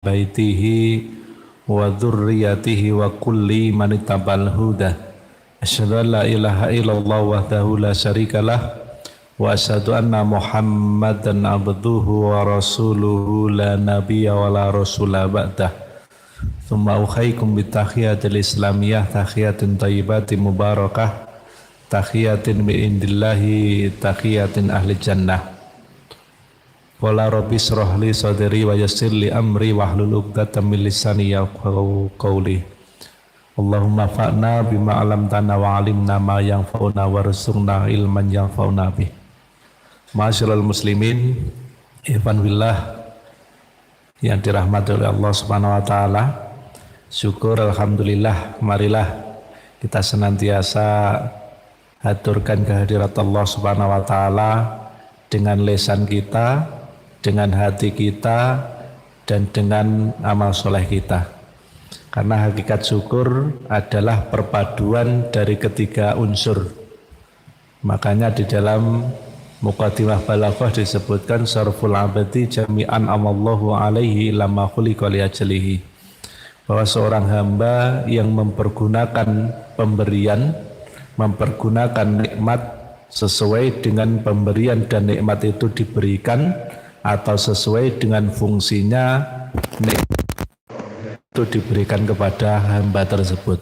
baitihi wa dzurriyyatihi wa kulli man ittaba'al huda. Asyhadu an la ilaha illallah wahdahu la syarikalah wa asyhadu anna Muhammadan abduhu wa rasuluhu la nabiyya wa la rasula ba'dah. Tsumma ukhaykum bi tahiyatil islamiyah tahiyatin thayyibatin mubarakah tahiyatin bi indillahi tahiyatin ahli jannah. Qala rabbi shrah li sadri wa yassir li amri wahlul 'uqdatam min lisani yafqahu qawli. Allahumma fa'na bima 'allamtana wa 'allimna ma yanfa'una warzuqna ilman yanfa'una bih. Ma'asyiral muslimin, ikhwan billah yang dirahmati oleh Allah Subhanahu wa taala. Syukur alhamdulillah, marilah kita senantiasa haturkan kehadirat Allah Subhanahu wa taala dengan lisan kita, dengan hati kita, dan dengan amal soleh kita. Karena hakikat syukur adalah perpaduan dari ketiga unsur. Makanya di dalam Muqaddimah Balaghah disebutkan sarful abadi jami'an amallahu alaihi lama khuliqa liajalihi, bahwa seorang hamba yang mempergunakan pemberian, mempergunakan nikmat sesuai dengan pemberian dan nikmat itu diberikan, atau sesuai dengan fungsinya nikmat itu diberikan kepada hamba tersebut,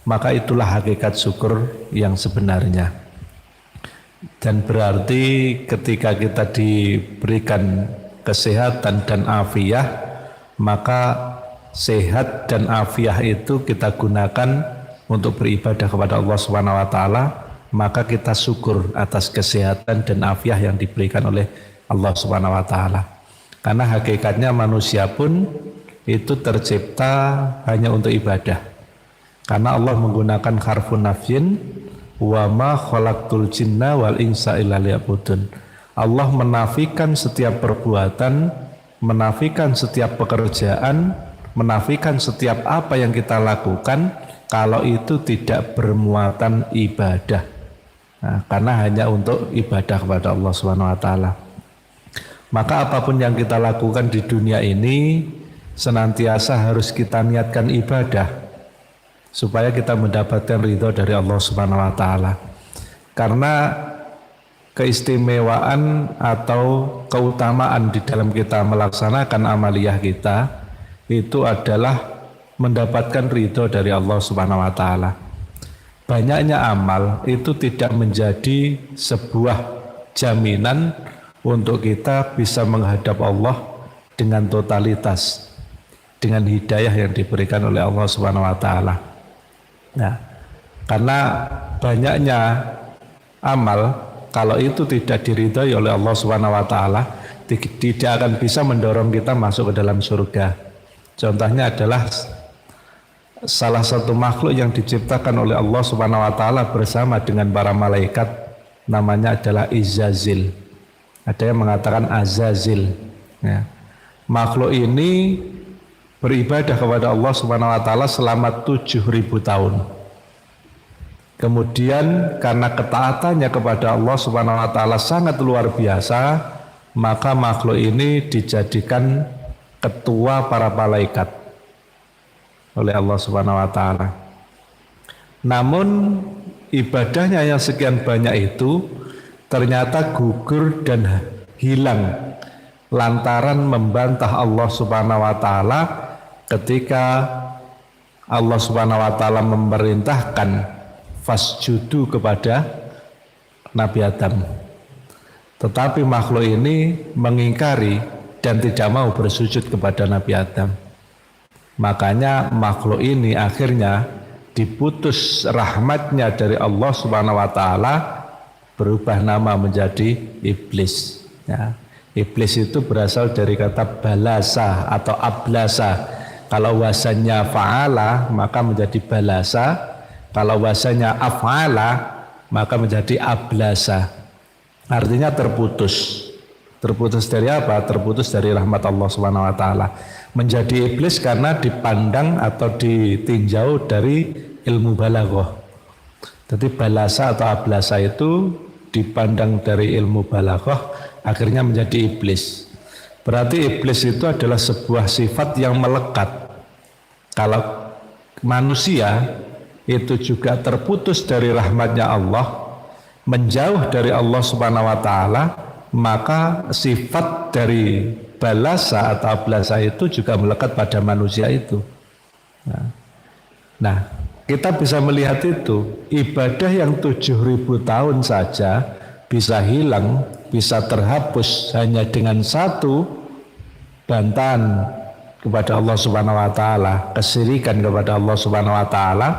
maka itulah hakikat syukur yang sebenarnya. Dan berarti ketika kita diberikan kesehatan dan afiah, maka sehat dan afiah itu kita gunakan untuk beribadah kepada Allah Subhanahu wa taala, maka kita syukur atas kesehatan dan afiah yang diberikan oleh Allah Subhanahu wa taala. Karena hakikatnya manusia pun itu tercipta hanya untuk ibadah. Karena Allah menggunakan harfun nafyin, wa ma khalaqtul jinna wal insa illa liya'budun. Allah menafikan setiap perbuatan, menafikan setiap pekerjaan, menafikan setiap apa yang kita lakukan kalau itu tidak bermuatan ibadah. Nah, karena hanya untuk ibadah kepada Allah Subhanahu wa taala. Maka apapun yang kita lakukan di dunia ini senantiasa harus kita niatkan ibadah supaya kita mendapatkan ridho dari Allah Subhanahu wa taala. Karena keistimewaan atau keutamaan di dalam kita melaksanakan amaliyah kita itu adalah mendapatkan ridho dari Allah Subhanahu wa taala. Banyaknya amal itu tidak menjadi sebuah jaminan untuk kita bisa menghadap Allah dengan totalitas, dengan hidayah yang diberikan oleh Allah Subhanahu wa taala. Nah, karena banyaknya amal kalau itu tidak diridhai oleh Allah Subhanahu wa taala, tidak akan bisa mendorong kita masuk ke dalam surga. Contohnya adalah salah satu makhluk yang diciptakan oleh Allah Subhanahu wa taala bersama dengan para malaikat, namanya adalah Izzazil. Ada yang mengatakan Azazil. Ya. Makhluk ini beribadah kepada Allah Subhanahu wa taala selama 7.000 tahun. Kemudian karena ketaatannya kepada Allah Subhanahu wa taala sangat luar biasa, maka makhluk ini dijadikan ketua para malaikat oleh Allah Subhanahu wa taala. Namun ibadahnya yang sekian banyak itu ternyata gugur dan hilang lantaran membantah Allah Subhanahu wa taala ketika Allah Subhanahu wa taala memerintahkan fasjudu kepada Nabi Adam. Tetapi makhluk ini mengingkari dan tidak mau bersujud kepada Nabi Adam. Makanya makhluk ini akhirnya diputus rahmatnya dari Allah Subhanahu wa taala, berubah nama menjadi iblis. Ya. Iblis itu berasal dari kata balasa atau ablasa. Kalau wasannya fa'ala maka menjadi balasa, kalau wasannya af'ala maka menjadi ablasa. Artinya terputus. Terputus dari apa? Terputus dari rahmat Allah Subhanahu wa taala. Menjadi iblis karena dipandang atau ditinjau dari ilmu balaghah. Jadi balasa atau ablasa itu dipandang dari ilmu balaghah, akhirnya menjadi iblis. Berarti iblis itu adalah sebuah sifat yang melekat. Kalau manusia itu juga terputus dari rahmatnya Allah, menjauh dari Allah Subhanahu wa taala, maka sifat dari balasa atau ablasa itu juga melekat pada manusia itu. Nah, kita bisa melihat itu, ibadah yang 7.000 tahun saja bisa hilang, bisa terhapus hanya dengan satu bantahan kepada Allah Subhanahu wa taala, kesyirikan kepada Allah Subhanahu wa taala,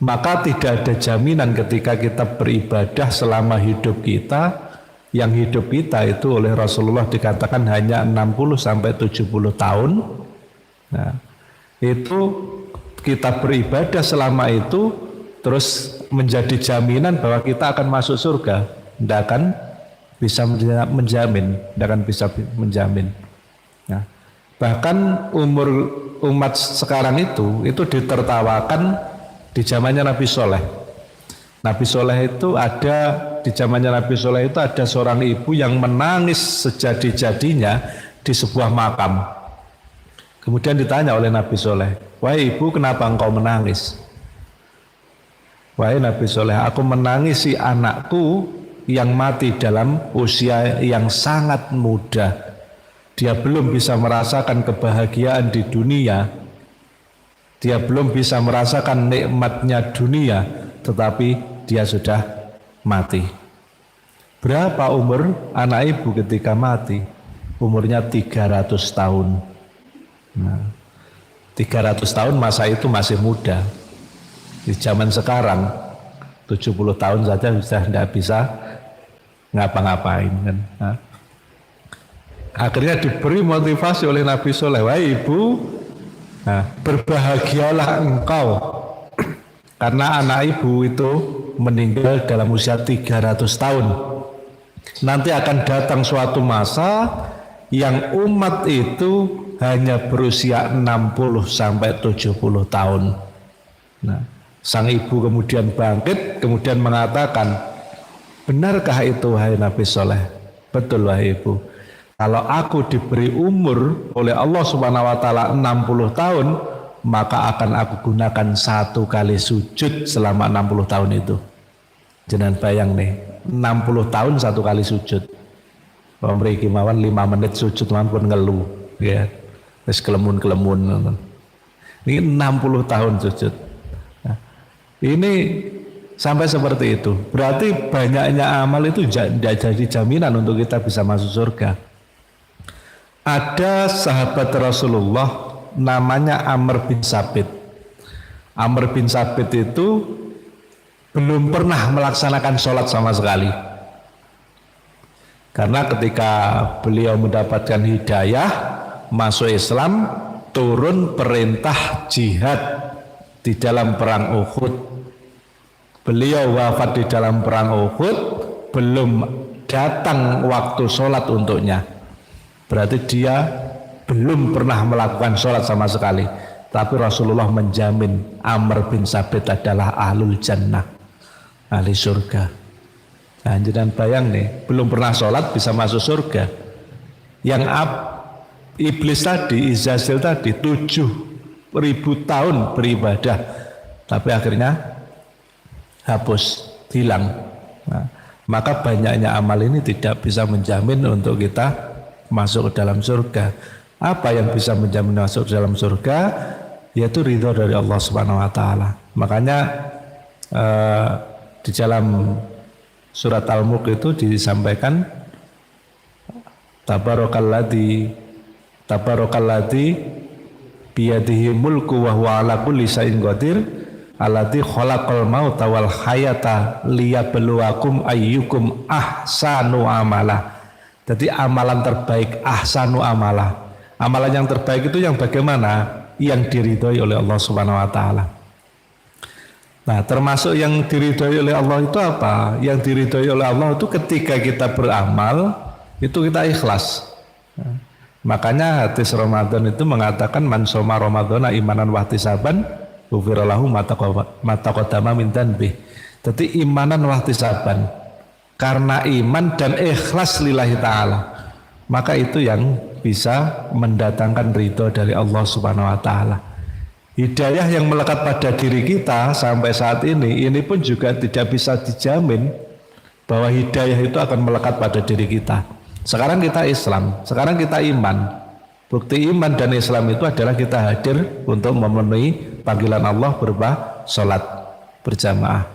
maka tidak ada jaminan ketika kita beribadah selama hidup kita, yang hidup kita itu oleh Rasulullah dikatakan hanya 60 sampai 70 tahun. Nah, itu kita beribadah selama itu terus menjadi jaminan bahwa kita akan masuk surga. Tidak akan bisa menjamin, tidak akan bisa menjamin. Nah, bahkan umur umat sekarang itu ditertawakan di zamannya Nabi Soleh. Nabi Soleh itu ada, di zamannya Nabi Soleh itu ada seorang ibu yang menangis sejadi-jadinya di sebuah makam. Kemudian ditanya oleh Nabi Soleh, "Wahai ibu, kenapa engkau menangis?" "Wahai Nabi Soleh, aku menangisi anakku yang mati dalam usia yang sangat muda. Dia belum bisa merasakan kebahagiaan di dunia. Dia belum bisa merasakan nikmatnya dunia, tetapi dia sudah mati." Berapa umur anak ibu ketika mati? Umurnya 300 tahun. Nah, 300 tahun masa itu masih muda. Di zaman sekarang 70 tahun saja sudah tidak bisa ngapa-ngapain kan. Nah, akhirnya diberi motivasi oleh Nabi Soleh, "Wahai ibu, nah, berbahagialah engkau karena anak ibu itu meninggal dalam usia 300 tahun. Nanti akan datang suatu masa yang umat itu hanya berusia 60 sampai 70 tahun. Nah, sang ibu kemudian bangkit, kemudian mengatakan, "Benarkah itu wahai Nabi Soleh?" "Betul wahai ibu. Kalau aku diberi umur oleh Allah Subhanahu wa taala 60 tahun, maka akan aku gunakan 1 kali sujud selama 60 tahun itu." Jangan bayang nih, 60 tahun 1 kali sujud. Pemberi kimawan 5 menit sujud pun ngeluh, ya. Terus kelemun. Ini 60 tahun sujud. Nah, ini sampai seperti itu. Berarti banyaknya amal itu tidak jadi jaminan untuk kita bisa masuk surga. Ada sahabat Rasulullah namanya Amr bin Sabit. Amr bin Sabit itu belum pernah melaksanakan sholat sama sekali. Karena ketika beliau mendapatkan hidayah, masuk Islam, turun perintah jihad di dalam perang Uhud. Beliau wafat di dalam perang Uhud, belum datang waktu sholat untuknya. Berarti dia belum pernah melakukan sholat sama sekali. Tapi Rasulullah menjamin Amr bin Sabit adalah ahlul jannah, ahli surga. Nah, jangan bayang nih, belum pernah sholat bisa masuk surga. Yang iblis tadi, Izazil tadi 7.000 tahun beribadah, tapi akhirnya hapus, hilang. Nah, maka banyaknya amal ini tidak bisa menjamin untuk kita masuk ke dalam surga. Apa yang bisa menjamin masuk ke dalam surga? Yaitu ridho dari Allah Subhanahu wa taala. Makanya di dalam surat Al-Mulk itu disampaikan, Tabarakalladzi biyadihi mulku wa huwa ala kulli syai'in qadir alladzi khalaqal mauta wal hayata liyabluwakum ayyukum ahsanu amala. Jadi amalan terbaik, ahsanu amala. Amalan yang terbaik itu yang bagaimana? Yang diridhoi oleh Allah Subhanahu wa taala. Nah, termasuk yang diridhoi oleh Allah itu apa? Yang diridhoi oleh Allah itu ketika kita beramal itu kita ikhlas. Nah, makanya hadis Ramadan itu mengatakan man shoma ramadhana imanan wa ihtisaban ghufira lahu ma taqaddama min dhanbi. Jadi imanan wa ihtisaban, karena iman dan ikhlas lillahi ta'ala, maka itu yang bisa mendatangkan ridho dari Allah Subhanahu wa taala. Hidayah yang melekat pada diri kita sampai saat ini pun juga tidak bisa dijamin bahwa hidayah itu akan melekat pada diri kita. Sekarang kita Islam, sekarang kita iman. Bukti iman dan Islam itu adalah kita hadir untuk memenuhi panggilan Allah berupa sholat berjamaah.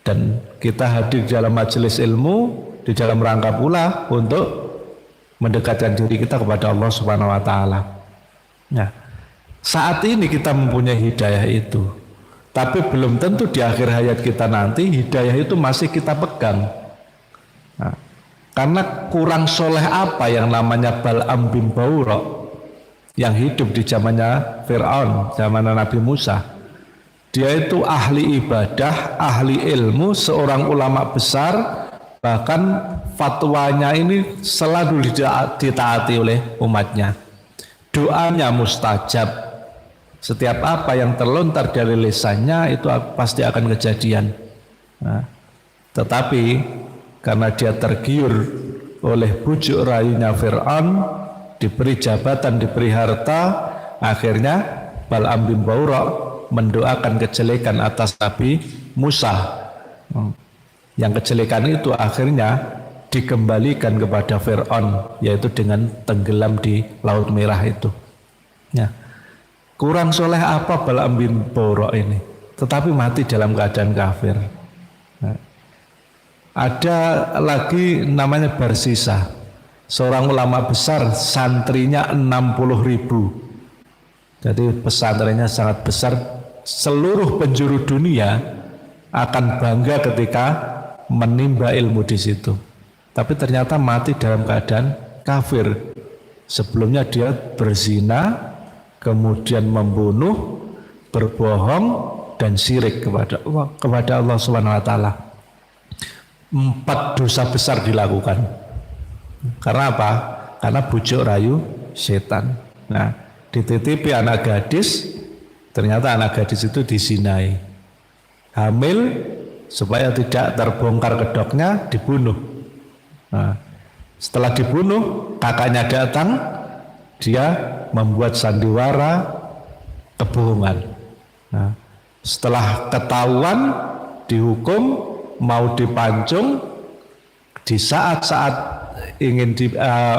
Dan kita hadir dalam majelis ilmu di dalam rangka pula untuk mendekatkan diri kita kepada Allah Subhanahu wa taala. Nah, saat ini kita mempunyai hidayah itu. Tapi belum tentu di akhir hayat kita nanti hidayah itu masih kita pegang. Nah, karena kurang soleh apa yang namanya Bal'am bin Ba'ura yang hidup di zamannya Fir'aun, zamannya Nabi Musa. Dia itu ahli ibadah, ahli ilmu, seorang ulama besar, bahkan fatwanya ini selalu ditaati oleh umatnya. Doanya mustajab. Setiap apa yang terlontar dari lisannya itu pasti akan kejadian. Nah, tetapi karena dia tergiur oleh bujuk rayunya Fir'aun, diberi jabatan, diberi harta, akhirnya Bal'am bin Ba'ura mendoakan kejelekan atas Nabi Musa. Yang kejelekan itu akhirnya dikembalikan kepada Fir'aun, yaitu dengan tenggelam di Laut Merah itu. Ya. Kurang soleh apa Bal'am bin Ba'ura ini, tetapi mati dalam keadaan kafir. Nah, ada lagi namanya Barsisa, seorang ulama besar, santrinya 60.000. Jadi pesantrennya sangat besar, seluruh penjuru dunia akan bangga ketika menimba ilmu di situ. Tapi ternyata mati dalam keadaan kafir. Sebelumnya dia berzina, kemudian membunuh, berbohong, dan syirik kepada Allah Subhanahu wa taala. 4 dosa besar dilakukan. Karena apa? Karena bujuk rayu setan. Nah, dititipi anak gadis, ternyata anak gadis itu dizinai. Hamil, supaya tidak terbongkar kedoknya, dibunuh. Nah, setelah dibunuh, kakaknya datang, dia membuat sandiwara kebohongan. Nah, setelah ketahuan, dihukum, mau dipancung, di saat-saat ingin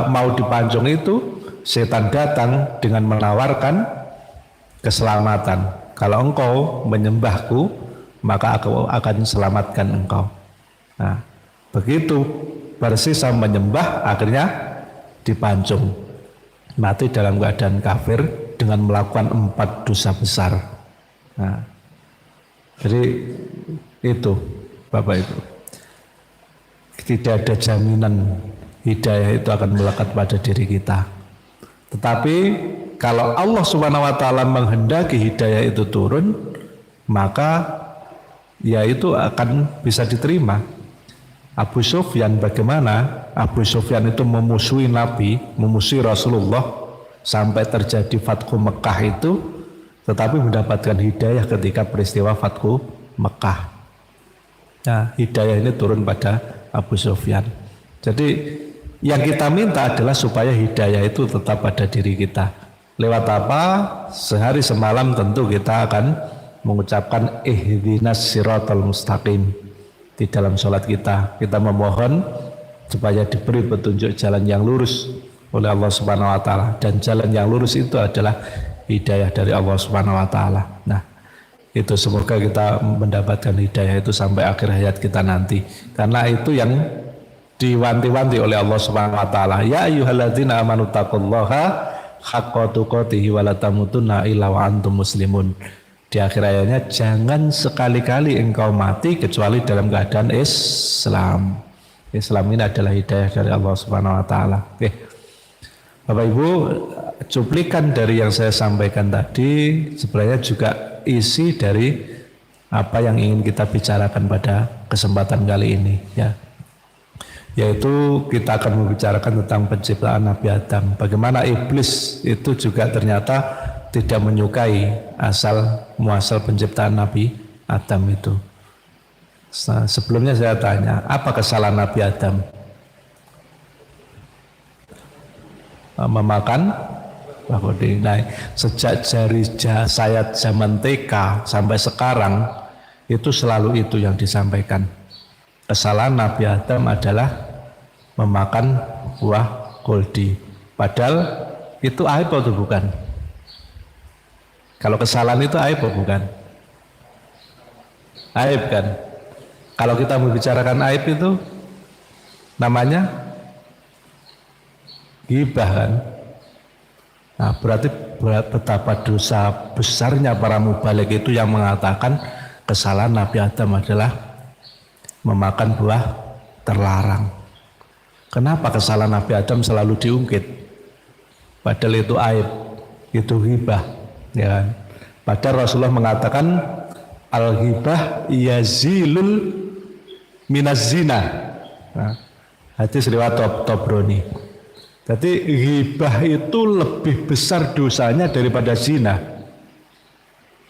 mau dipancung itu, setan datang dengan menawarkan keselamatan. Kalau engkau menyembahku, maka aku akan selamatkan engkau. Nah, begitu Barsisa menyembah, akhirnya dipancung, mati dalam keadaan kafir dengan melakukan 4 dosa besar. Nah, jadi itu Bapak Ibu, tidak ada jaminan hidayah itu akan melekat pada diri kita. Tetapi kalau Allah Subhanahu wa taala menghendaki hidayah itu turun, maka ya itu akan bisa diterima. Abu Sufyan, bagaimana Abu Sufyan itu memusuhi Nabi, memusuhi Rasulullah sampai terjadi Fathu Mekah itu, tetapi mendapatkan hidayah ketika peristiwa Fathu Mekah. Nah, hidayah ini turun pada Abu Sufyan. Jadi yang kita minta adalah supaya hidayah itu tetap pada diri kita. Lewat apa? Sehari semalam tentu kita akan mengucapkan ihdinas siratal mustaqim. Di dalam sholat kita memohon supaya diberi petunjuk jalan yang lurus oleh Allah Subhanahu wa taala, dan jalan yang lurus itu adalah hidayah dari Allah Subhanahu wa taala. Nah, itu semoga kita mendapatkan hidayah itu sampai akhir hayat kita nanti, karena itu yang diwanti-wanti oleh Allah Subhanahu wa taala. Ya ayyuhalladzina amanu taqullaha haqqa tuqatih wa la tamutunna illa wa antum muslimun. Di akhir ayatnya, jangan sekali-kali engkau mati kecuali dalam keadaan Islam. Islam ini adalah hidayah dari Allah Subhanahu wa taala. Oke. Bapak Ibu, cuplikan dari yang saya sampaikan tadi sebenarnya juga isi dari apa yang ingin kita bicarakan pada kesempatan kali ini, ya. Yaitu kita akan membicarakan tentang penciptaan Nabi Adam. Bagaimana iblis itu juga ternyata tidak menyukai asal muasal penciptaan Nabi Adam itu. Sebelumnya saya tanya, apa kesalahan Nabi Adam? memakan buah kodi. Nah, sejak jari sayat zaman TK sampai sekarang itu selalu itu yang disampaikan. Kesalahan Nabi Adam adalah memakan buah kuldi. Padahal itu aib atau bukan? Kalau kesalahan itu aib atau bukan? Aib kan? Kalau kita membicarakan aib itu namanya ghibah kan? Nah, berarti betapa dosa besarnya para mubalik itu yang mengatakan kesalahan Nabi Adam adalah memakan buah terlarang. Kenapa kesalahan Nabi Adam selalu diungkit? Padahal itu aib, itu ghibah, ya kan? Padahal Rasulullah mengatakan al-ghibah yazilul minaz zina. Nah, hadis riwayat Tabrani. Jadi ghibah itu lebih besar dosanya daripada zina.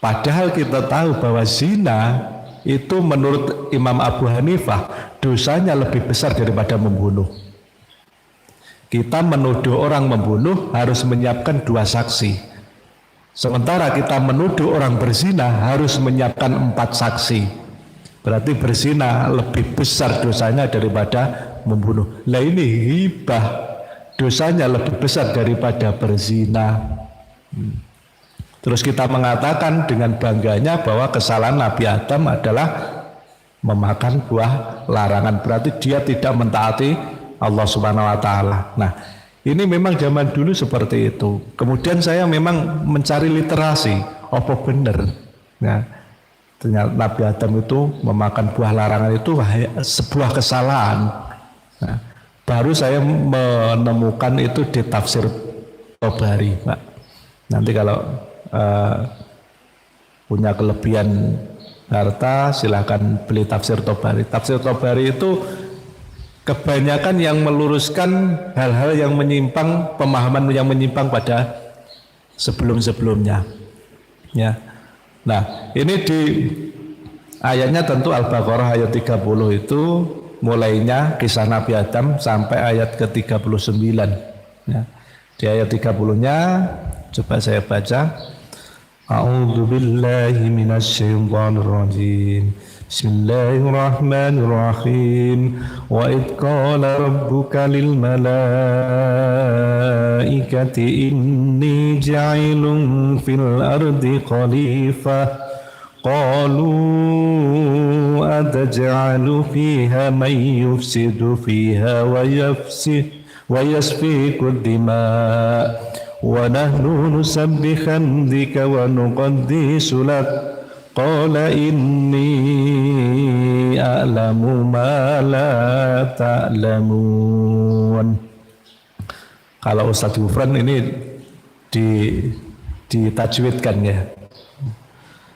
Padahal kita tahu bahwa zina itu menurut Imam Abu Hanifah dosanya lebih besar daripada membunuh. Kita menuduh orang membunuh harus menyiapkan 2 saksi. Sementara kita menuduh orang berzina harus menyiapkan 4 saksi. Berarti berzina lebih besar dosanya daripada membunuh. Lah ini ghibah dosanya lebih besar daripada berzina. Terus kita mengatakan dengan bangganya bahwa kesalahan Nabi Adam adalah memakan buah larangan. Berarti dia tidak mentaati Allah Subhanahu wa taala. Nah, ini memang zaman dulu seperti itu. Kemudian saya memang mencari literasi, apa benar? Nah, ternyata Nabi Adam itu memakan buah larangan itu sebuah kesalahan. Nah, baru saya menemukan itu di tafsir Tobari, Pak. Nanti kalau punya kelebihan harta silakan beli tafsir Tobari. Tafsir Tobari itu kebanyakan yang meluruskan hal-hal yang menyimpang, pemahaman yang menyimpang pada sebelum-sebelumnya. Ya. Nah, ini di ayatnya tentu Al-Baqarah ayat 30 itu mulainya kisah Nabi Adam sampai ayat ke-39. Ya. Di ayat 30-nya coba saya baca. A'udzu billahi minasyaitonir rajim. Bismillahirrahmanirrahim. Wa id qala rabbuka lil malaikati inni ja'ilun fil ardi khalifah. قالوا أتجعل فيها من يفسد فيها ويسفك الدماء ونحن نسبح بحمدك ونقدس لك قال إني أعلم ما لا تعلمون. Kalau Ustadz Gufran ini ditajwidkan ya.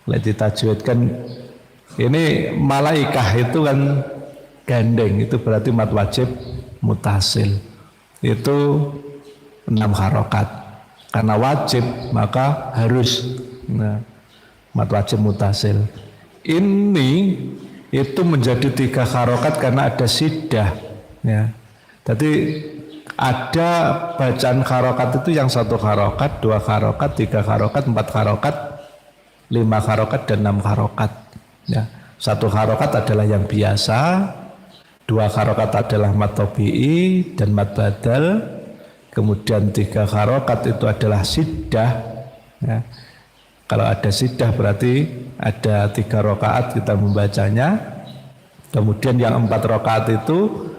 Ditajwidkan ini malaikah itu kan gandeng, itu berarti mad wajib mutasil itu 6 harokat karena wajib maka harus. Nah, mad wajib mutasil ini itu menjadi 3 harokat karena ada sidah ya. Jadi ada bacaan harokat itu yang 1 harokat, 2 harokat, 3 harokat, 4 harokat, 5 harokat dan 6 harokat ya. 1 harokat adalah yang biasa, 2 harokat adalah mad tabi'i dan mad badal, kemudian 3 harokat itu adalah siddah ya. Kalau ada siddah berarti ada 3 rakaat kita membacanya. Kemudian yang 4 rakaat itu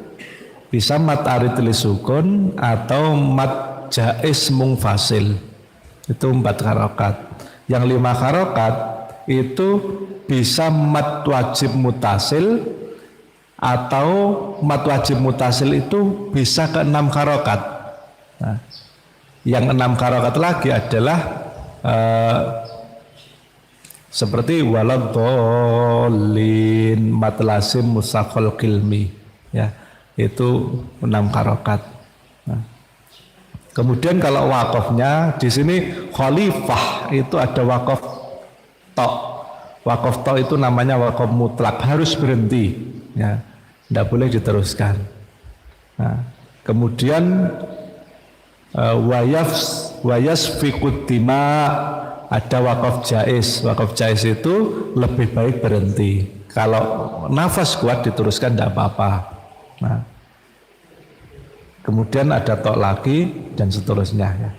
bisa mad arid lisukun atau mad jaiz mungfasil, itu 4 harokat. Yang 5 harokat itu bisa mad wajib mutasil atau mad wajib mutasil itu bisa ke 6 harokat. Nah, yang 6 harokat lagi adalah seperti waladhdallin mad lazim musaqqal qilmi ya, itu 6 harokat. Nah, kemudian kalau wakofnya di sini khalifah itu ada wakof tok. Wakof tok itu namanya wakof mutlak, harus berhenti ya, tidak boleh diteruskan. Nah, kemudian wayasfiqud dima, ada wakaf jaiz. Wakaf jaiz itu lebih baik berhenti. Kalau nafas kuat diteruskan tidak apa-apa. Nah, kemudian ada tok lagi dan seterusnya ya.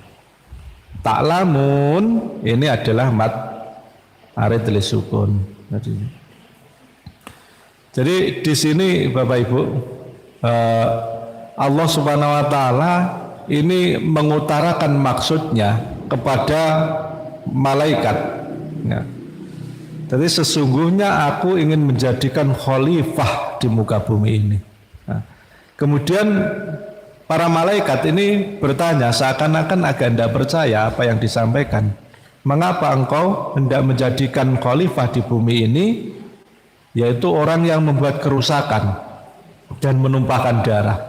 Ta'lamun ini adalah mat arid li sukun. Jadi di sini Bapak Ibu, Allah Subhanahu wa taala ini mengutarakan maksudnya kepada malaikat ya. Jadi sesungguhnya aku ingin menjadikan khalifah di muka bumi ini. Nah, kemudian para malaikat ini bertanya seakan-akan agak tidak percaya apa yang disampaikan. Mengapa engkau hendak menjadikan khalifah di bumi ini, yaitu orang yang membuat kerusakan dan menumpahkan darah.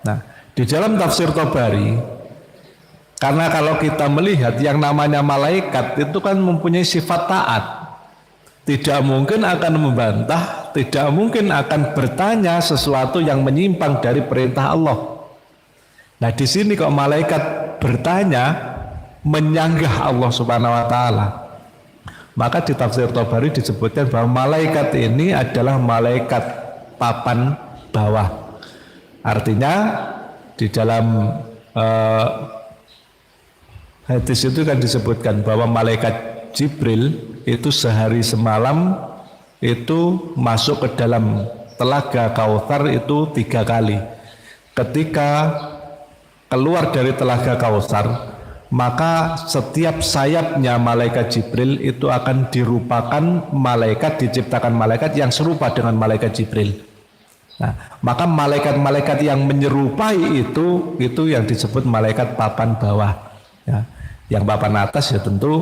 Nah, di dalam tafsir Tabari, karena kalau kita melihat yang namanya malaikat itu kan mempunyai sifat taat, tidak mungkin akan membantah, tidak mungkin akan bertanya sesuatu yang menyimpang dari perintah Allah. Nah, di sini kok malaikat bertanya, menyanggah Allah Subhanahu wa taala. Maka di tafsir Tabari disebutkan bahwa malaikat ini adalah malaikat papan bawah. Artinya di dalam hadis itu kan disebutkan bahwa malaikat Jibril itu sehari semalam itu masuk ke dalam telaga Kautsar itu 3 kali. Ketika keluar dari telaga Kautsar, maka setiap sayapnya malaikat Jibril itu akan dirupakan malaikat, diciptakan malaikat yang serupa dengan malaikat Jibril. Nah, maka malaikat-malaikat yang menyerupai itu yang disebut malaikat papan bawah. Ya. Yang papan atas ya tentu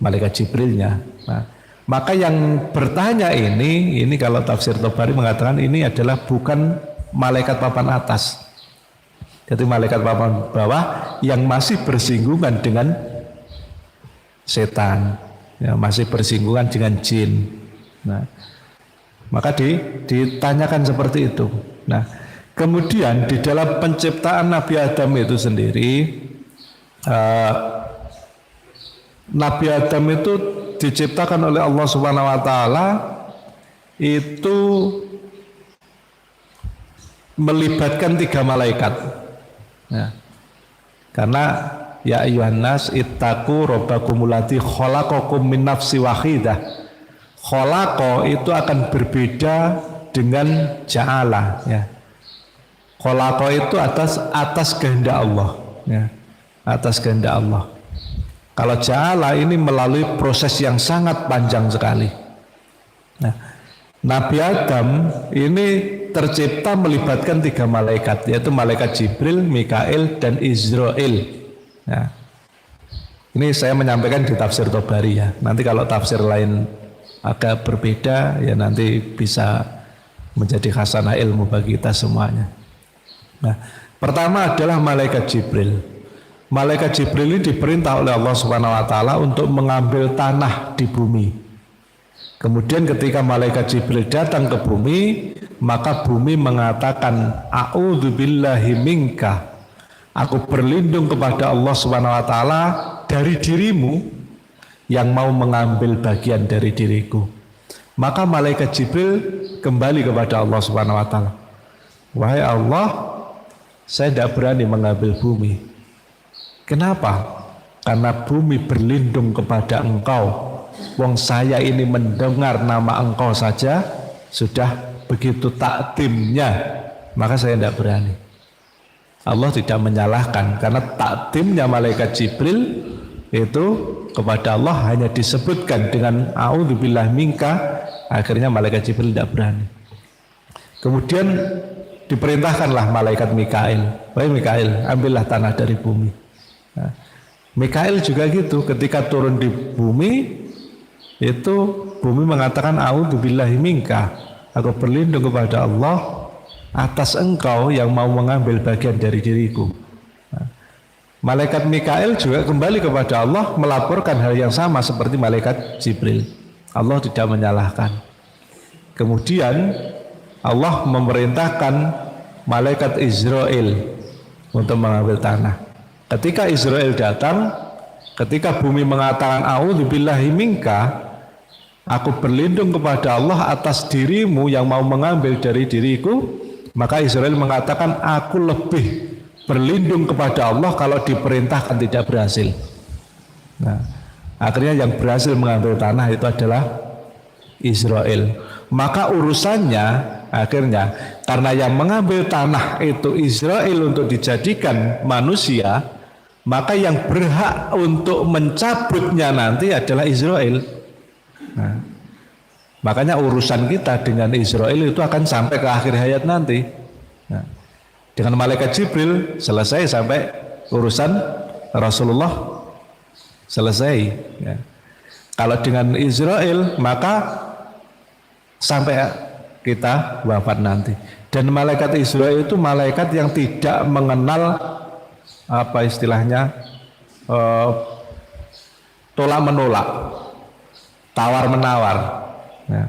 malaikat Jibrilnya. Nah, maka yang bertanya ini kalau tafsir Tabari mengatakan ini adalah bukan malaikat papan atas. Jadi malaikat papan bawah yang masih bersinggungan dengan setan, ya, masih bersinggungan dengan jin. Nah, maka ditanyakan seperti itu. Nah, kemudian di dalam penciptaan Nabi Adam itu sendiri, Nabi Adam itu diciptakan oleh Allah Subhanahu wa taala itu melibatkan 3 malaikat. Ya. Karena ya ayyuhan nas ittaqu rabbakumul ladzi khalaqakum min nafsin wahidah. Khalaqa itu akan berbeda dengan ja'ala ya. Khalaqa itu atas kehendak Allah ya. Atas kehendak Allah. Kalau ja'ala ini melalui proses yang sangat panjang sekali. Nah, Nabi Adam ini tercipta melibatkan 3 malaikat, yaitu malaikat Jibril, Mikail, dan Israel. Nah, ini saya menyampaikan di tafsir Tabari ya. Nanti kalau tafsir lain agak berbeda, ya nanti bisa menjadi khasanah ilmu bagi kita semuanya. Nah, pertama adalah malaikat Jibril. Malaikat Jibril ini diperintah oleh Allah Subhanahu wa taala untuk mengambil tanah di bumi. Kemudian ketika malaikat Jibril datang ke bumi, maka bumi mengatakan, a'udzubillahi minka. Aku berlindung kepada Allah Subhanahu wa taala dari dirimu yang mau mengambil bagian dari diriku. Maka malaikat Jibril kembali kepada Allah Subhanahu wa taala. Wahai Allah, saya tidak berani mengambil bumi. Kenapa? Karena bumi berlindung kepada Engkau. Wong saya ini mendengar nama Engkau saja sudah begitu takdimnya, maka saya tidak berani. Allah tidak menyalahkan karena takdimnya malaikat Jibril itu kepada Allah hanya disebutkan dengan a'udzubillahi minka, akhirnya malaikat Jibril tidak berani. Kemudian diperintahkanlah malaikat Mikail, wahai Mikail, ambillah tanah dari bumi. Nah, Mikail juga gitu, ketika turun di bumi itu bumi mengatakan a'udzubillahi minka, aku berlindung kepada Allah atas engkau yang mau mengambil bagian dari diriku. Nah, malaikat Mikail juga kembali kepada Allah melaporkan hal yang sama seperti malaikat Jibril. Allah tidak menyalahkan. Kemudian Allah memerintahkan malaikat Israel untuk mengambil tanah. Ketika Israel datang, ketika bumi mengatakan a'udzubillahi minka, aku berlindung kepada Allah atas dirimu yang mau mengambil dari diriku, maka Israel mengatakan aku lebih berlindung kepada Allah kalau diperintahkan tidak berhasil. Nah, akhirnya yang berhasil mengambil tanah itu adalah Israel. Maka urusannya akhirnya karena yang mengambil tanah itu Israel untuk dijadikan manusia, maka yang berhak untuk mencabutnya nanti adalah Israel. Nah, makanya urusan kita dengan Israel itu akan sampai ke akhir hayat nanti. Nah, dengan malaikat Jibril selesai sampai urusan Rasulullah selesai. Ya. Kalau dengan Israel maka sampai kita wafat nanti. Dan malaikat Israel itu malaikat yang tidak mengenal apa istilahnya tolak menolak, tawar menawar. Ya.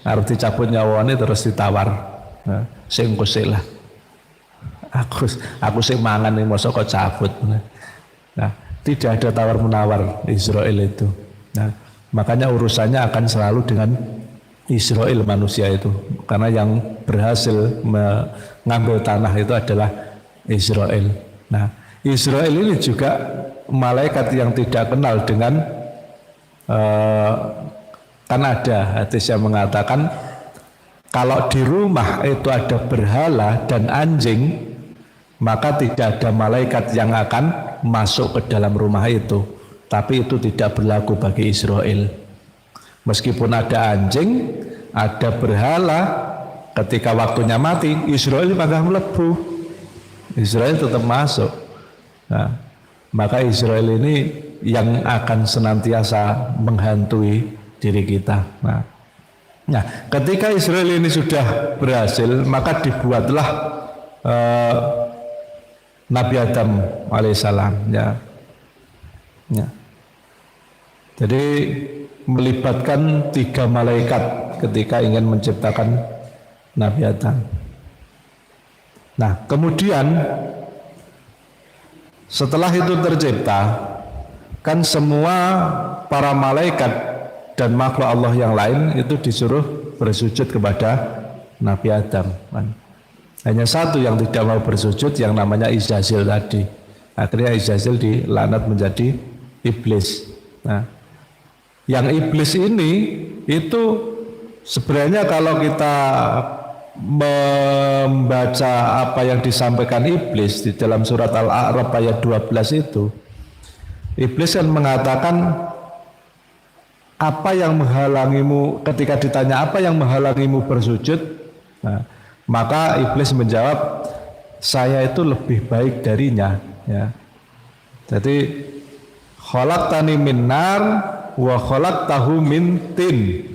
Harus dicabut nyawanya terus ditawar. Nah, sing kusik lah. Aku sing mangan ning mosok kok cabut. Nah, tidak ada tawar menawar Israel itu. Nah, makanya urusannya akan selalu dengan Israel manusia itu, karena yang berhasil mengambil tanah itu adalah Israel. Nah, Israel ini juga malaikat yang tidak kenal dengan kan ada hadis yang mengatakan kalau di rumah itu ada berhala dan anjing, maka tidak ada malaikat yang akan masuk ke dalam rumah itu. Tapi itu tidak berlaku bagi Israel. Meskipun ada anjing, ada berhala, ketika waktunya mati, Israel maka melebu. Israel tetap masuk. Nah, maka Israel ini yang akan senantiasa menghantui diri kita. Nah, ketika Israel ini sudah berhasil, maka dibuatlah Nabi Adam alaihissalam. Ya. Jadi melibatkan 3 malaikat ketika ingin menciptakan Nabi Adam. Nah, kemudian setelah itu tercipta, kan semua para malaikat dan makhluk Allah yang lain itu disuruh bersujud kepada Nabi Adam. Hanya satu yang tidak mau bersujud, yang namanya Izazil tadi. Akhirnya Izazil dilaknat menjadi iblis. Nah, yang iblis ini itu sebenarnya kalau kita membaca apa yang disampaikan iblis di dalam surat Al-A'raf ayat 12 itu, iblis kan mengatakan apa yang menghalangimu, ketika ditanya apa yang menghalangimu bersujud, nah, maka iblis menjawab, saya itu lebih baik darinya. Ya. Jadi khalaqtani min nar wa khalaqtahu min tin.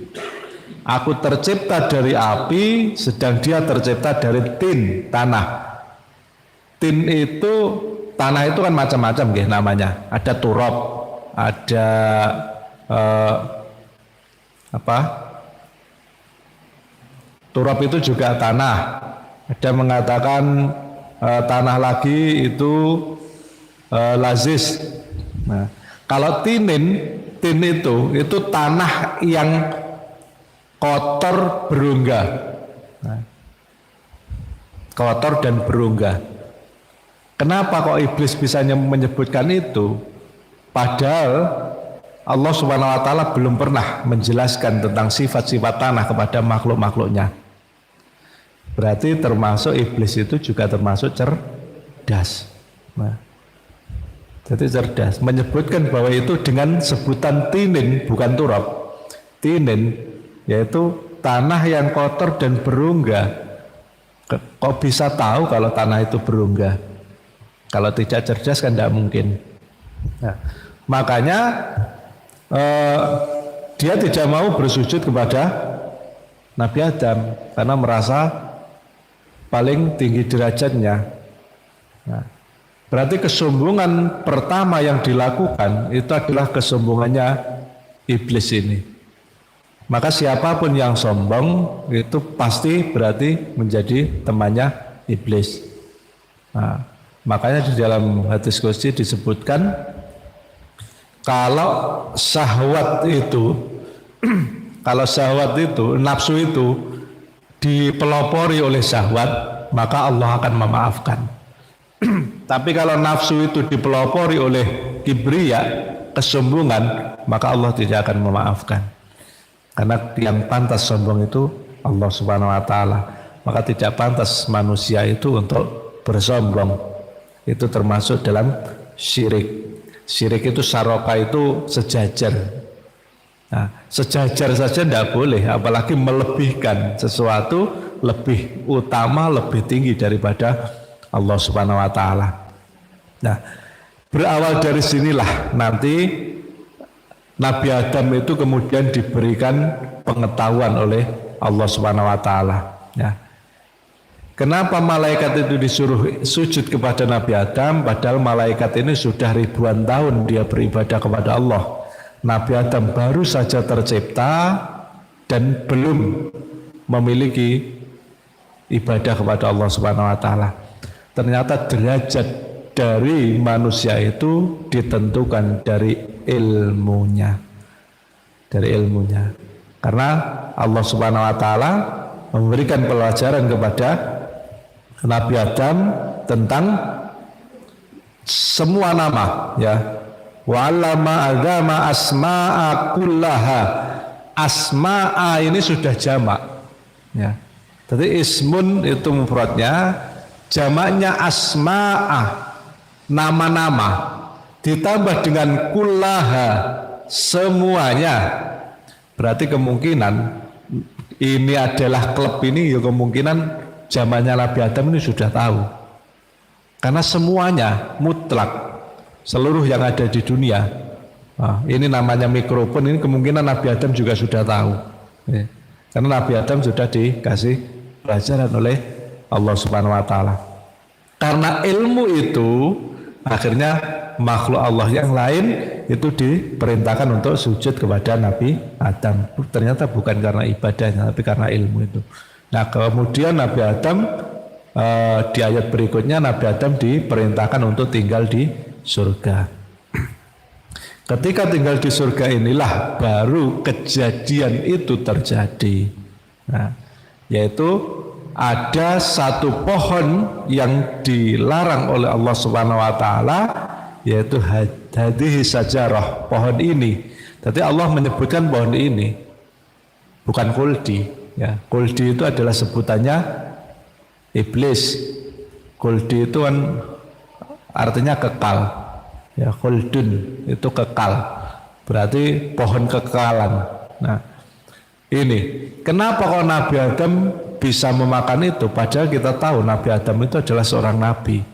Aku tercipta dari api, sedang dia tercipta dari tin, tanah. Tin itu, tanah itu kan macam-macam namanya. Ada turab, ada turab itu juga tanah. Ada mengatakan tanah lagi itu lazis. Nah, kalau tin itu tanah yang kotor berongga. Nah, kotor dan berongga. Kenapa kok iblis bisa menyebutkan itu? Padahal Allah Subhanahu wa taala belum pernah menjelaskan tentang sifat-sifat tanah kepada makhluk-makhluknya. Berarti termasuk iblis itu juga termasuk cerdas. Nah, jadi cerdas, menyebutkan bahwa itu dengan sebutan tinin, bukan turab. Tinin yaitu tanah yang kotor dan berongga. Kok bisa tahu kalau tanah itu berongga? Kalau tidak cerdas kan tidak mungkin. Nah, makanya dia tidak mau bersujud kepada Nabi Adam karena merasa paling tinggi derajatnya. Nah, berarti kesombongan pertama yang dilakukan itu adalah kesombongannya iblis ini. Maka siapapun yang sombong itu pasti berarti menjadi temannya iblis. Nah, Makanya di dalam hadis qudsi disebutkan kalau syahwat itu kalau syahwat itu, nafsu itu dipelopori oleh syahwat, maka Allah akan memaafkan. Tapi kalau nafsu itu dipelopori oleh kibria, kesombongan, maka Allah tidak akan memaafkan. Karena yang pantas sombong itu Allah Subhanahu wa taala. Maka tidak pantas manusia itu untuk bersombong. Itu termasuk dalam syirik. Syirik itu saroka itu sejajar. Nah, sejajar saja tidak boleh, apalagi melebihkan sesuatu lebih utama, lebih tinggi daripada Allah Subhanahu wa taala. Nah, berawal dari sinilah nanti Nabi Adam itu kemudian diberikan pengetahuan oleh Allah Subhanahu wa taala. Ya. Kenapa malaikat itu disuruh sujud kepada Nabi Adam, padahal malaikat ini sudah ribuan tahun dia beribadah kepada Allah. Nabi Adam baru saja tercipta dan belum memiliki ibadah kepada Allah Subhanahu wa taala. Ternyata derajat dari manusia itu ditentukan dari ilmunya. Dari ilmunya. Karena Allah Subhanahu wa taala memberikan pelajaran kepada Nabi Adam tentang semua nama, ya. Wa 'allama Adama asma'a kullaha. Asma'a ini sudah jamak, ya. Jadi ismun itu mufradnya, jamaknya asma'a, nama-nama, ditambah dengan kullaha, semuanya. Berarti kemungkinan ini adalah klub ini, ya kemungkinan zamannya Nabi Adam ini sudah tahu. Karena semuanya mutlak, seluruh yang ada di dunia. Nah, ini namanya mikrofon, ini kemungkinan Nabi Adam juga sudah tahu. Ya. Karena Nabi Adam sudah dikasih pelajaran oleh Allah Subhanahu wa taala. Karena ilmu itu akhirnya makhluk Allah yang lain itu diperintahkan untuk sujud kepada Nabi Adam. Ternyata bukan karena ibadahnya, tapi karena ilmu itu. Nah, kemudian Nabi Adam di ayat berikutnya Nabi Adam diperintahkan untuk tinggal di surga. Ketika tinggal di surga inilah baru kejadian itu terjadi. Nah, yaitu ada satu pohon yang dilarang oleh Allah Subhanahu wa taala, yaitu hadhihi sajarah, pohon ini. Jadi Allah menyebutkan pohon ini bukan khuldi. Ya, khuldi itu adalah sebutannya iblis. Khuldi itu kan artinya kekal. Ya, khuldun itu kekal. Berarti pohon kekekalan. Nah, ini kenapa kalau Nabi Adam bisa memakan itu? Padahal kita tahu Nabi Adam itu adalah seorang nabi.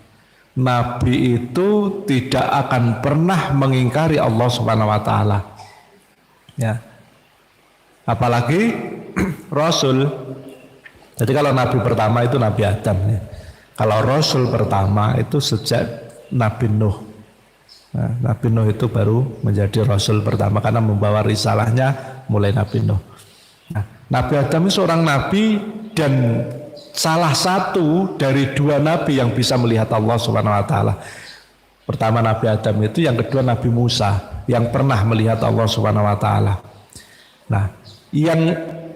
Nabi itu tidak akan pernah mengingkari Allah Subhanahu wa taala. Ya. Apalagi Rasul. Jadi kalau Nabi pertama itu Nabi Adam, ya. Kalau Rasul pertama itu sejak Nabi Nuh. Nah, Nabi Nuh itu baru menjadi Rasul pertama karena membawa risalahnya mulai Nabi Nuh. Nah, Nabi Adam itu seorang Nabi dan salah satu dari dua Nabi yang bisa melihat Allah Subhanahu wa taala. Pertama Nabi Adam itu, yang kedua Nabi Musa yang pernah melihat Allah Subhanahu wa taala. Nah, yang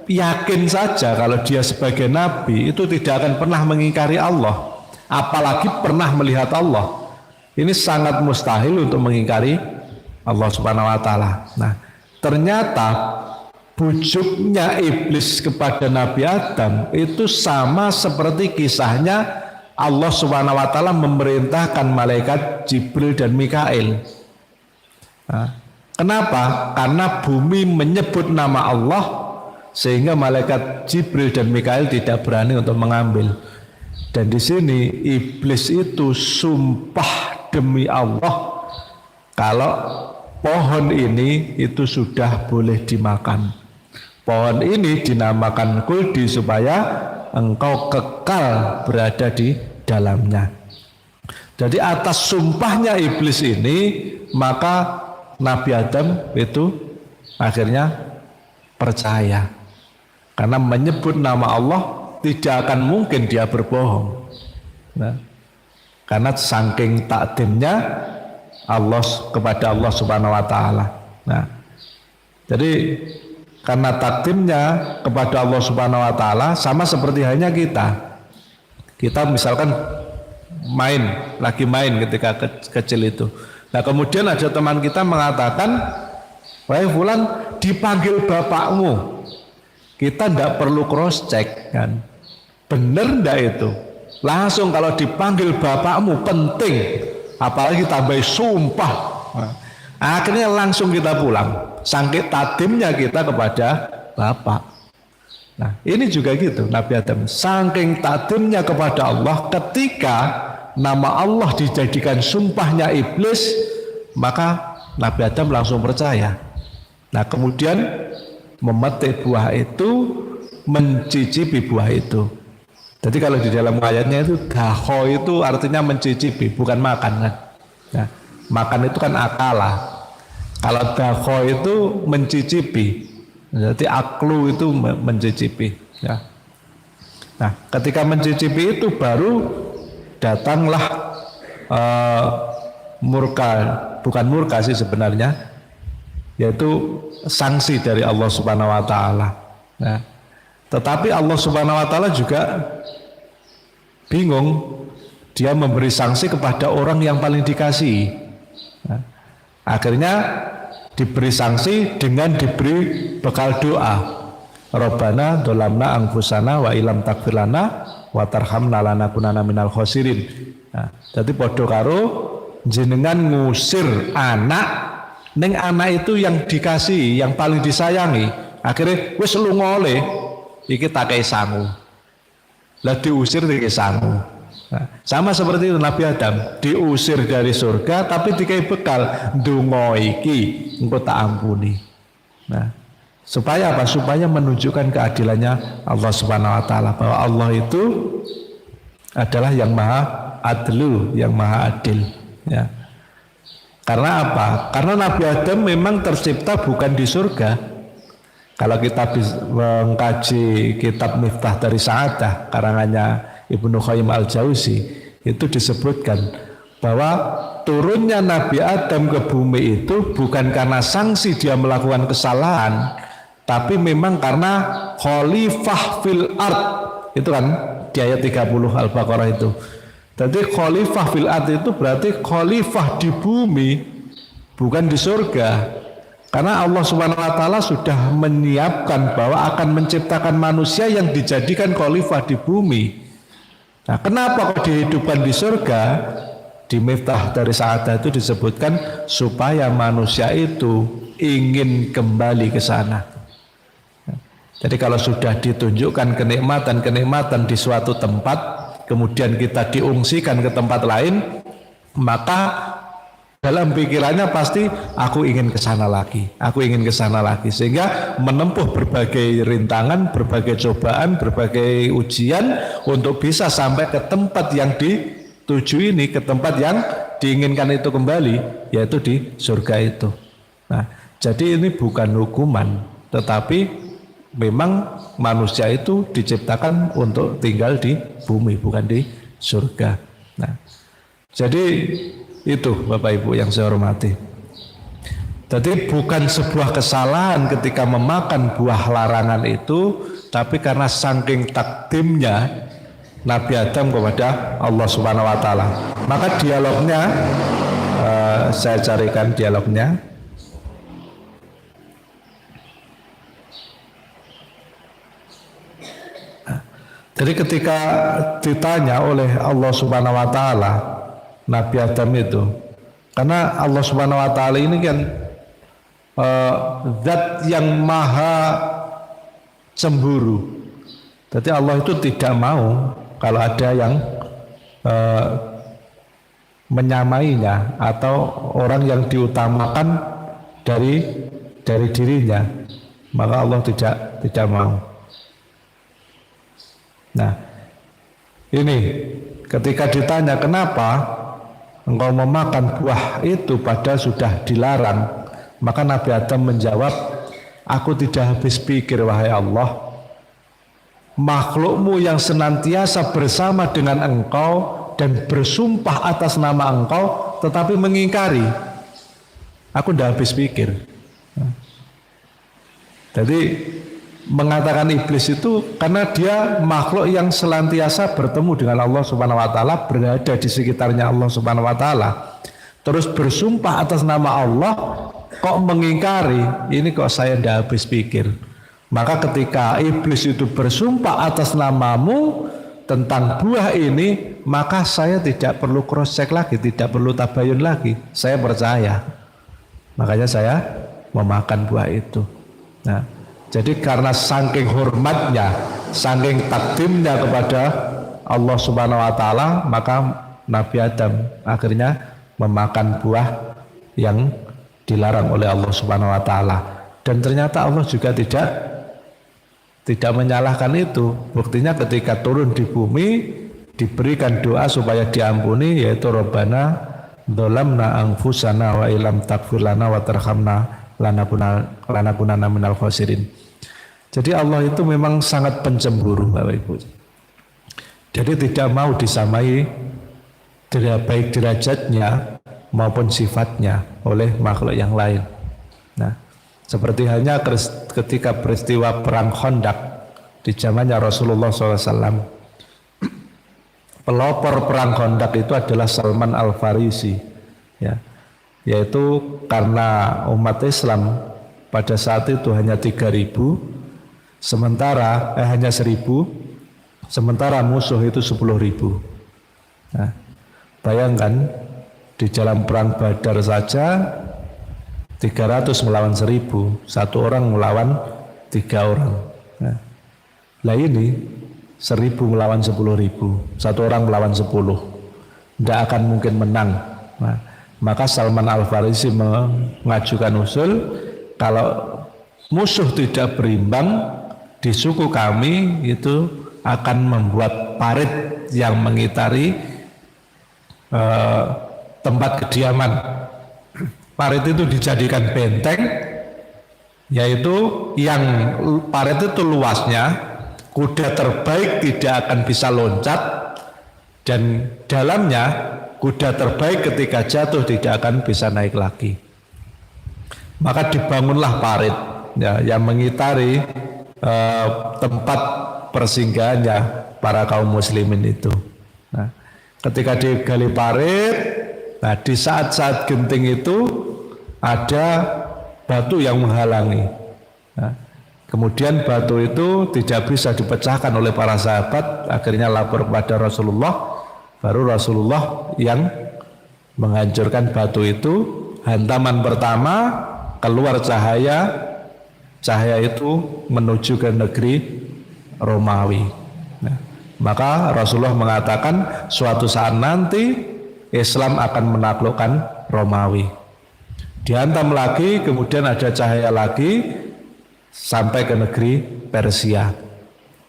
yakin saja kalau dia sebagai nabi itu tidak akan pernah mengingkari Allah, apalagi pernah melihat Allah. Ini sangat mustahil untuk mengingkari Allah Subhanahu wa taala. Nah, ternyata bujuknya iblis kepada Nabi Adam itu sama seperti kisahnya Allah Subhanahu wa taala memerintahkan malaikat Jibril dan Mikail. Nah, kenapa? Karena bumi menyebut nama Allah sehingga malaikat Jibril dan Mikail tidak berani untuk mengambil. Dan di sini iblis itu sumpah demi Allah kalau pohon ini itu sudah boleh dimakan. Pohon ini dinamakan khuldi supaya engkau kekal berada di dalamnya. Jadi atas sumpahnya iblis ini maka Nabi Adam itu akhirnya percaya. Karena menyebut nama Allah tidak akan mungkin dia berbohong. Nah, Karena saking takdimnya Allah kepada Allah Subhanahu wa taala. Nah, jadi karena takdimnya kepada Allah Subhanahu wa taala sama seperti halnya kita. Kita misalkan lagi main ketika kecil itu. Nah, kemudian ada teman kita mengatakan, "Wahai fulan, dipanggil bapakmu." Kita tidak perlu cross check kan. Benar enggak itu? Langsung kalau dipanggil bapakmu penting, apalagi tambah sumpah. Nah, akhirnya langsung kita pulang. Saking takdimnya kita kepada bapak. Nah, ini juga gitu Nabi Adam. Saking takdimnya kepada Allah, ketika nama Allah dijadikan sumpahnya iblis, maka Nabi Adam langsung percaya. Nah, kemudian memetik buah itu, mencicipi buah itu. Jadi kalau di dalam ayatnya itu daho itu artinya mencicipi, bukan makan kan. Nah, makan itu kan akala. Kalau daho itu mencicipi, jadi aklu itu mencicipi. Ya. Nah, ketika mencicipi itu baru datanglah murka, bukan murka sih sebenarnya, yaitu sanksi dari Allah Subhanahu wa taala. Nah, tetapi Allah Subhanahu wa taala juga bingung, dia memberi sanksi kepada orang yang paling dikasihi. Nah, akhirnya diberi sanksi dengan diberi bekal doa. Rabbana dolamna anfusana wa ilam takfir lana wa tarhamna lanakunanna minal khosirin. Nah, jadi podo karo jenengan ngusir anak, neng anak itu yang dikasih, yang paling disayangi. Akhirnya wis lu ngoleh, iki tak kei sangu. Lah diusir dari sangu. Nah, sama seperti itu Nabi Adam diusir dari surga tapi dikai bekal ndonga iki engko tak ampuni. Nah, supaya apa? Supaya menunjukkan keadilannya Allah Subhanahu wa taala, bahwa Allah itu adalah yang maha adlu, yang maha adil, ya. Karena apa? Karena Nabi Adam memang tercipta bukan di surga. Kalau kita mengkaji kitab Miftah dari Sa'adah karangannya Ibnu Qayyim Al-Jauzi, itu disebutkan bahwa turunnya Nabi Adam ke bumi itu bukan karena sanksi dia melakukan kesalahan, tapi memang karena khalifah fil ard. Itu kan di ayat 30 Al-Baqarah itu. Jadi khalifah fil ard itu berarti khalifah di bumi, bukan di surga. Karena Allah Subhanahu wa taala sudah menyiapkan bahwa akan menciptakan manusia yang dijadikan khalifah di bumi. Nah, kenapa kok dihidupkan di surga? Di Miftah dari Sa'adah itu disebutkan supaya manusia itu ingin kembali ke sana. Jadi kalau sudah ditunjukkan kenikmatan-kenikmatan di suatu tempat, kemudian kita diungsikan ke tempat lain, maka dalam pikirannya pasti aku ingin ke sana lagi, aku ingin ke sana lagi, sehingga menempuh berbagai rintangan, berbagai cobaan, berbagai ujian untuk bisa sampai ke tempat yang dituju ini, ke tempat yang diinginkan itu kembali, yaitu di surga itu. Nah, jadi ini bukan hukuman, tetapi memang manusia itu diciptakan untuk tinggal di bumi, bukan di surga. Nah, jadi itu Bapak Ibu yang saya hormati. Jadi bukan sebuah kesalahan ketika memakan buah larangan itu, tapi karena saking takdimnya Nabi Adam kepada Allah Subhanahu wa taala. Maka dialognya saya carikan dialognya. Jadi ketika ditanya oleh Allah Subhanahu wa taala Nabi Adam itu, karena Allah Subhanahu wa taala ini kan zat yang maha cemburu. Jadi Allah itu tidak mau kalau ada yang menyamainya atau orang yang diutamakan dari dirinya, maka Allah tidak mau. Nah, ini ketika ditanya kenapa engkau memakan buah itu padahal sudah dilarang, maka Nabi Adam menjawab, aku tidak habis pikir wahai Allah, makhlukmu yang senantiasa bersama dengan engkau dan bersumpah atas nama engkau tetapi mengingkari, aku tidak habis pikir. Jadi mengatakan iblis itu karena dia makhluk yang senantiasa bertemu dengan Allah Subhanahu wa taala, berada di sekitarnya Allah Subhanahu wa taala. Terus bersumpah atas nama Allah kok mengingkari, ini kok saya tidak habis pikir. Maka ketika iblis itu bersumpah atas namamu tentang buah ini, maka saya tidak perlu cross check lagi, tidak perlu tabayun lagi. Saya percaya. Makanya saya memakan buah itu. Nah, jadi karena saking hormatnya, saking takdimnya kepada Allah Subhanahu wa taala, maka Nabi Adam akhirnya memakan buah yang dilarang oleh Allah Subhanahu wa taala. Dan ternyata Allah juga tidak menyalahkan itu. Buktinya ketika turun di bumi diberikan doa supaya diampuni, yaitu Rabbana dzalamna anfusana wa illam taghfir lana wa tarhamna lanakunanna minal khasirin. Jadi Allah itu memang sangat pencemburu, Bapak Ibu. Jadi tidak mau disamai baik derajatnya maupun sifatnya oleh makhluk yang lain. Nah, seperti halnya ketika peristiwa perang Khandaq di zamannya Rasulullah SAW. Pelopor perang Khandaq itu adalah Salman Al-Farisi, ya, yaitu karena umat Islam pada saat itu hanya 3.000, hanya 1.000, sementara musuh itu 10.000. Nah, bayangkan di dalam perang Badar saja 300 melawan 1.000, satu orang melawan 3 orang. Nah ini 1.000 melawan 10.000, satu orang melawan 10, tidak akan mungkin menang. Nah, maka Salman Al-Farisi mengajukan usul, kalau musuh tidak berimbang di suku kami itu akan membuat parit yang mengitari tempat kediaman. Parit itu dijadikan benteng, yaitu yang parit itu luasnya kuda terbaik tidak akan bisa loncat, dan dalamnya kuda terbaik ketika jatuh tidak akan bisa naik lagi. Maka dibangunlah parit, ya, yang mengitari tempat persinggahannya para kaum muslimin itu. Nah, ketika digali parit, nah di saat-saat genting itu ada batu yang menghalangi. Nah, kemudian batu itu tidak bisa dipecahkan oleh para sahabat, akhirnya lapor kepada Rasulullah, baru Rasulullah yang menghancurkan batu itu. Hantaman pertama keluar cahaya itu menuju ke negeri Romawi. Nah, maka Rasulullah mengatakan suatu saat nanti Islam akan menaklukkan Romawi. Dihantam lagi, kemudian ada cahaya lagi sampai ke negeri Persia.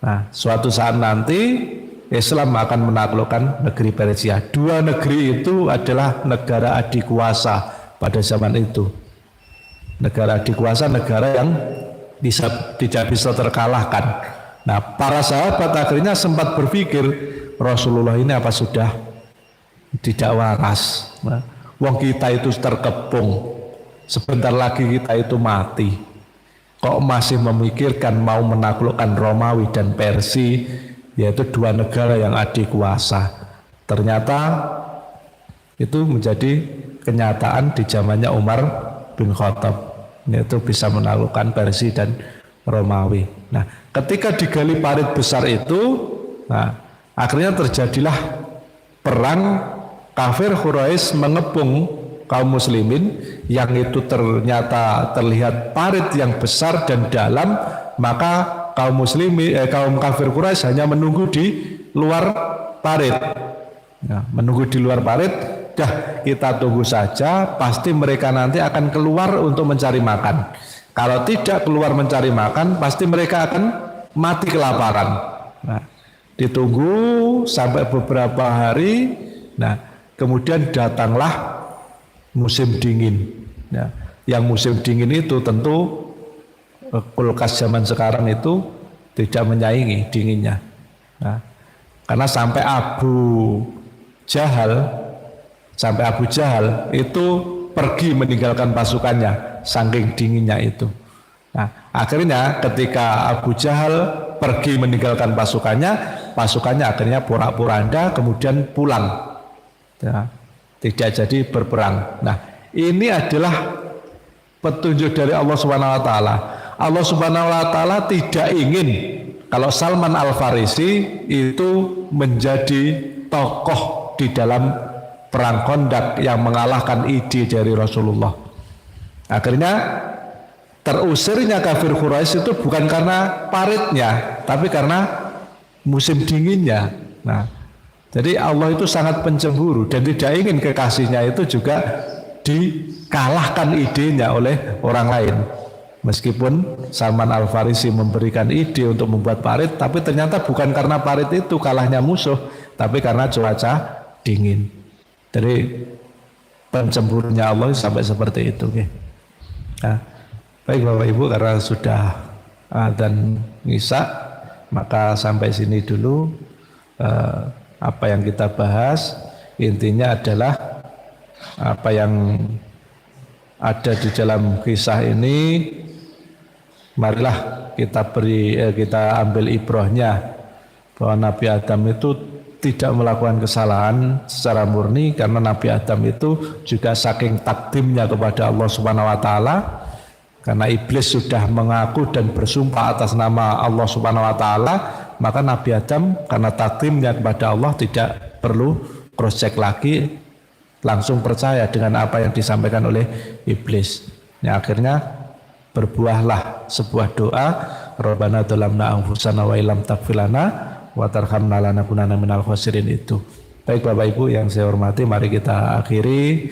Nah, suatu saat nanti Islam akan menaklukkan negeri Persia. Dua negeri itu adalah negara adikuasa pada zaman itu. Negara adikuasa, negara yang tidak bisa terkalahkan. Nah, para sahabat akhirnya sempat berpikir, Rasulullah ini apa sudah tidak waras? Nah, wong kita itu terkepung, sebentar lagi kita itu mati. Kok masih memikirkan mau menaklukkan Romawi dan Persia, yaitu dua negara yang adikuasa. Ternyata itu menjadi kenyataan di zamannya Umar bin Khattab, yaitu bisa menaklukkan Persia dan Romawi. Nah, ketika digali parit besar itu, nah, akhirnya terjadilah perang. Kafir Quraisy mengepung kaum muslimin, yang itu ternyata terlihat parit yang besar dan dalam. Maka kaum kafir Quraisy hanya menunggu di luar parit. Nah, menunggu di luar parit, dah kita tunggu saja, pasti mereka nanti akan keluar untuk mencari makan. Kalau tidak keluar mencari makan, pasti mereka akan mati kelaparan. Nah, ditunggu sampai beberapa hari. Nah, kemudian datanglah musim dingin. Ya, yang musim dingin itu tentu kulkas zaman sekarang itu tidak menyaingi dinginnya. Nah, karena sampai abu Jahal, sampai Abu Jahal itu pergi meninggalkan pasukannya, saking dinginnya itu. Nah, akhirnya ketika Abu Jahal pergi meninggalkan pasukannya akhirnya pura-puranda kemudian pulang. Ya, tidak jadi berperang. Nah, ini adalah petunjuk dari Allah Subhanahu wa taala. Allah Subhanahu wa taala tidak ingin kalau Salman Al-Farisi itu menjadi tokoh di dalam perang Khandaq yang mengalahkan ide dari Rasulullah. Akhirnya terusirnya kafir Quraisy itu bukan karena paritnya, tapi karena musim dinginnya. Nah, jadi Allah itu sangat pencemburu dan tidak ingin kekasihnya itu juga dikalahkan idenya oleh orang lain. Meskipun Salman Al-Farisi memberikan ide untuk membuat parit, tapi ternyata bukan karena parit itu kalahnya musuh, tapi karena cuaca dingin. Jadi pencemburunya Allah sampai seperti itu. Nah, baik Bapak Ibu, karena sudah adzan Isya, maka sampai sini dulu apa yang kita bahas. Intinya adalah apa yang ada di dalam kisah ini, marilah kita ambil ibrahnya bahwa Nabi Adam itu tidak melakukan kesalahan secara murni, karena Nabi Adam itu juga saking takdimnya kepada Allah Subhanahu wa taala, karena iblis sudah mengaku dan bersumpah atas nama Allah Subhanahu wa taala, maka Nabi Adam karena takdimnya kepada Allah tidak perlu cross check lagi, langsung percaya dengan apa yang disampaikan oleh iblis. Ya, akhirnya berbuahlah sebuah doa, Rabbana dzalamna anfusana wa illam taghfir lana wa tarhamna lanakunanna minal khosirin itu. Baik Bapak Ibu yang saya hormati, mari kita akhiri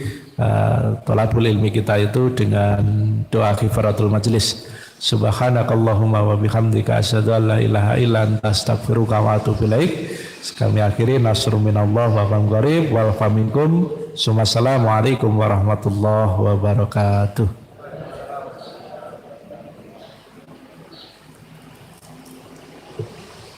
thalabul ilmi kita itu dengan doa kifaratul majlis. Subhanakallahumma wa bihamdika asyhadu an la ilaha illa anta astaghfiruka wa atubu ilaik. Kami akhiri, nasrun minallah wa gharib wal faminkum. Assalamualaikum warahmatullahi wabarakatuh.